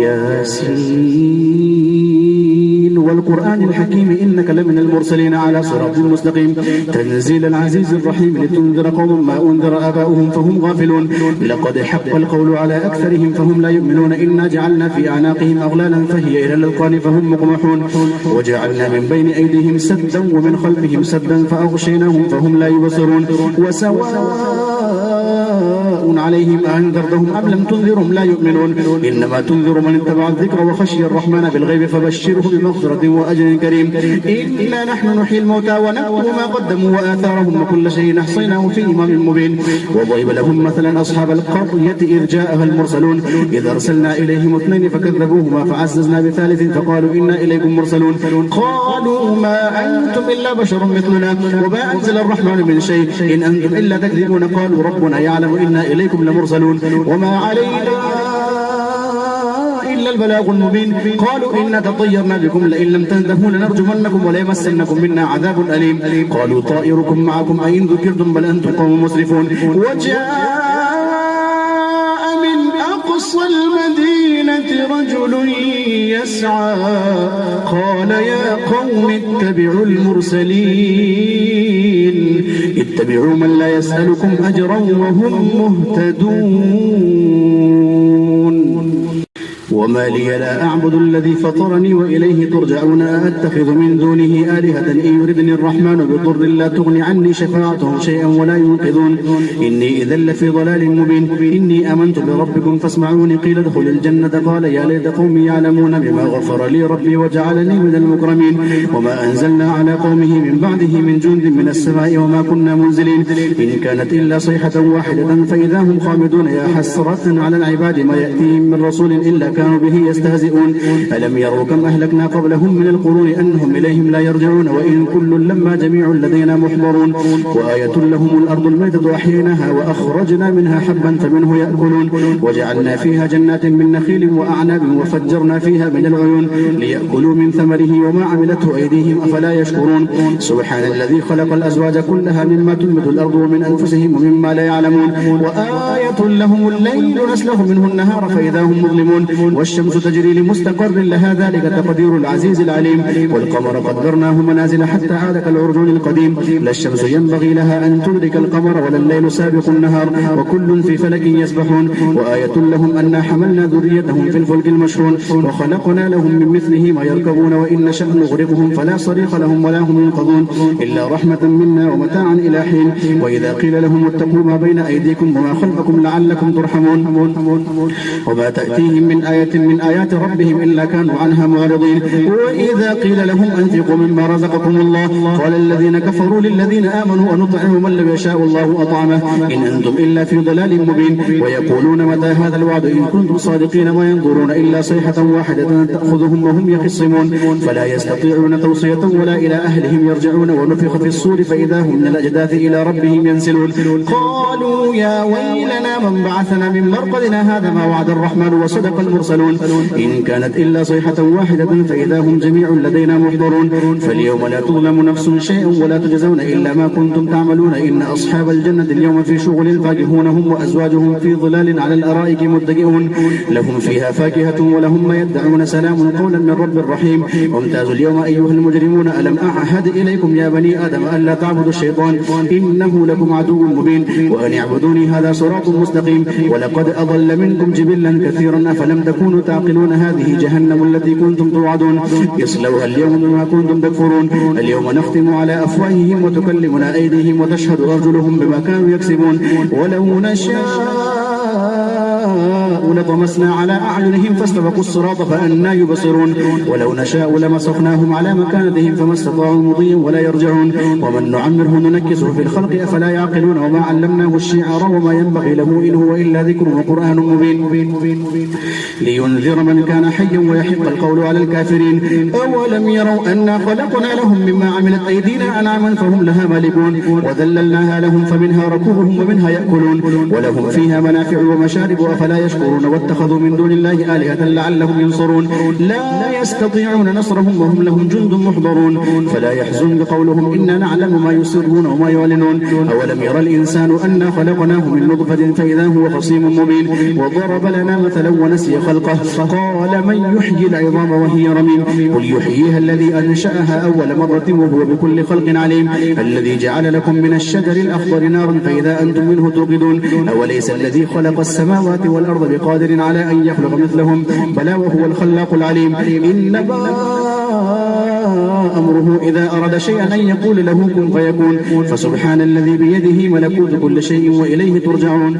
ياسين والقرآن الحكيم إنك لمن المرسلين على صراط مستقيم تنزيل العزيز الرحيم لتنذر قوم ما أنذر آباؤهم فهم غافلون لقد حق القول على أكثرهم فهم لا يؤمنون إنا جعلنا في أعناقهم أغلالا فهي إلى الأذقان فهم مقمحون وجعلنا من بين أيديهم سدا ومن خلفهم سدا فأغشيناهم فهم لا يبصرون وسواء عليهم أنذرتهم أم لم تنذرهم لا يؤمنون إنما تنذر من اتبع الذكر وخشي الرحمن بالغيب فبشره بمغفرة وأجر كريم إنا نحن نحيي الموتى ونكتب ما قدموا وآثارهم وكل شيء أحصيناه في إمام مبين وضرب لهم مثلا أصحاب القرية إذ جاءها المرسلون إذ أرسلنا إليهم اثنين فكذبوهما فعززنا بثالث فقالوا إنا إليكم مرسلون قالوا ما أنتم إلا بشر مثلنا وما أنزل الرحمن من شيء إن أنتم إلا تكذبون قالوا ربنا يعلم إنا إليكم لمرسلون وما علينا إلا البلاغ المبين قالوا إنا تطيرنا بكم لئن لم تنتهوا لنرجمنكم وليمسنكم منا عذاب أليم قالوا طائركم معكم أئن ذكرتم بل أنتم قوم مسرفون وجاء من أقصى المدينة رجل يسعى قال يا قوم اتبعوا المرسلين اتبعوا من لا يسألكم أجرا وهم مهتدون وما لي لا أعبد الذي فطرني وإليه ترجعون أتخذ من دونه آلهة إن يردني الرحمن بضر لا تغني عني شفاعتهم شيئا ولا ينقذون إني إذا لفي ضلال مبين إني آمنت بربكم فاسمعوني قيل ادخل الجنة قال يا ليت قومي يعلمون بما غفر لي ربي وجعلني من المكرمين وما أنزلنا على قومه من بعده من جند من السماء وما كنا منزلين إن كانت إلا صيحة واحدة فإذا هم خامدون يا حسرة على العباد ما يأتيهم من رسول إلا كانوا به يستهزئون ألم يروا كم أهلكنا قبلهم من القرون أنهم إليهم لا يرجعون وإن كل لما جميع لدينا محضرون وآية لهم الأرض الميتة أحييناها وأخرجنا منها حبا فمنه يأكلون وجعلنا فيها جنات من نخيل وأعناب وفجرنا فيها من العيون ليأكلوا من ثمره وما عملته أيديهم أفلا يشكرون سبحان الذي خلق الأزواج كلها مما تنبت الأرض ومن أنفسهم ومما لا يعلمون وآية لهم الليل نسلخ منه النهار فإذا هم مظلمون والشمس تجري لمستقر لها ذلك تقدير العزيز العليم والقمر قدرناه منازل حتى عاد كالعرجون القديم لا الشمس ينبغي لها أن تدرك القمر ولا الليل سابق النهار وكل في فلك يسبحون وآية لهم أنا حملنا ذريتهم في الفلك المشحون وخلقنا لهم من مثله ما يركبون وإن نشأ نغرقهم فلا صريخ لهم ولا هم ينقذون إلا رحمة منا ومتاعا إلى حين وإذا قيل لهم اتقوا ما بين أيديكم وما خلفكم لعلكم ترحمون وما تأتيهم من آية من آيات ربهم إلا كانوا عنها معرضين وإذا قيل لهم أنفقوا مما رزقكم الله قال الذين كفروا للذين آمنوا أنطعم من لم يشاء الله أطعمه إن أنتم إلا في ضلال مبين ويقولون متى هذا الوعد إن كنتم صادقين وينظرون إلا صيحة واحدة تأخذهم وهم يخصمون فلا يستطيعون توصية ولا إلى أهلهم يرجعون ونفخ في الصور فإذا هم من الأجداث إلى ربهم ينسلون قالوا يا ويلنا من بعثنا من مرقدنا هذا ما وعد الرحمن وصدق المرسلون إن كانت إلا صيحة واحدة فإذا هم جميع لدينا محضرون فاليوم لا تظلم نفس شيئا ولا تجزون إلا ما كنتم تعملون إن أصحاب الجنة اليوم في شغل فاكهون هم وأزواجهم في ظلال على الأرائك متكئون لهم فيها فاكهة ولهم ما يدعون سلام قولا من رب رحيم وامتازوا اليوم أيها المجرمون ألم أعهد إليكم يا بني آدم ألا تعبدوا الشيطان إنه لكم عدو مبين وأن اعبدوني هذا صراط مستقيم ولقد أضل منكم جبلا كثيرا أفلم تكونوا تعقلون هذه جهنم التي كنتم توعدون يصلوها اليوم بما كنتم تكفرون اليوم نختم على أفواههم وتكلمنا أيديهم وتشهد أرجلهم بما كانوا يكسبون ولو نشاء لطمسنا على أعينهم فاستبقوا الصراط فأنى يبصرون ولو نشاء لمسخناهم على مكانتهم فما استطاعوا مضيا ولا يرجعون ومن نعمره ننكسه في الخلق أفلا يعقلون وما علمناه الشعر وما ينبغي له إن هو إلا ذكر وقرآن مبين لينذر من كان حيا ويحق القول على الكافرين أولم يروا أنا خلقنا لهم مما عملت أيدينا أنعاما فهم لها مالكون وذللناها لهم فمنها ركوبهم ومنها يأكلون ولهم فيها منافع ومشارب أفلا يشكرون يشعرون واتخذوا من دون الله آلهة لعلهم ينصرون لا يستطيعون نصرهم وهم لهم جند محضرون فلا يحزنك قولهم إنا نعلم ما يسرون وما يعلنون أولم يرى الإنسان أنا خلقناه من نطفة فإذا هو خصيم مبين وضرب لنا مثلا ونسي خلقه قال من يحيي العظام وهي رميم قل يحييها الذي أنشأها أول مرة وهو بكل خلق عليم الذي جعل لكم من الشجر الأخضر نارا فإذا أنتم منه توقدون أوليس الذي خلق السماوات والأرض بقادر على أن يخلق مثلهم بلى وهو الخلاق العليم إنما أمره إذا أراد شيئا أن يقول له كن فيكون فسبحان الذي بيده ملكوت كل شيء وإليه ترجعون.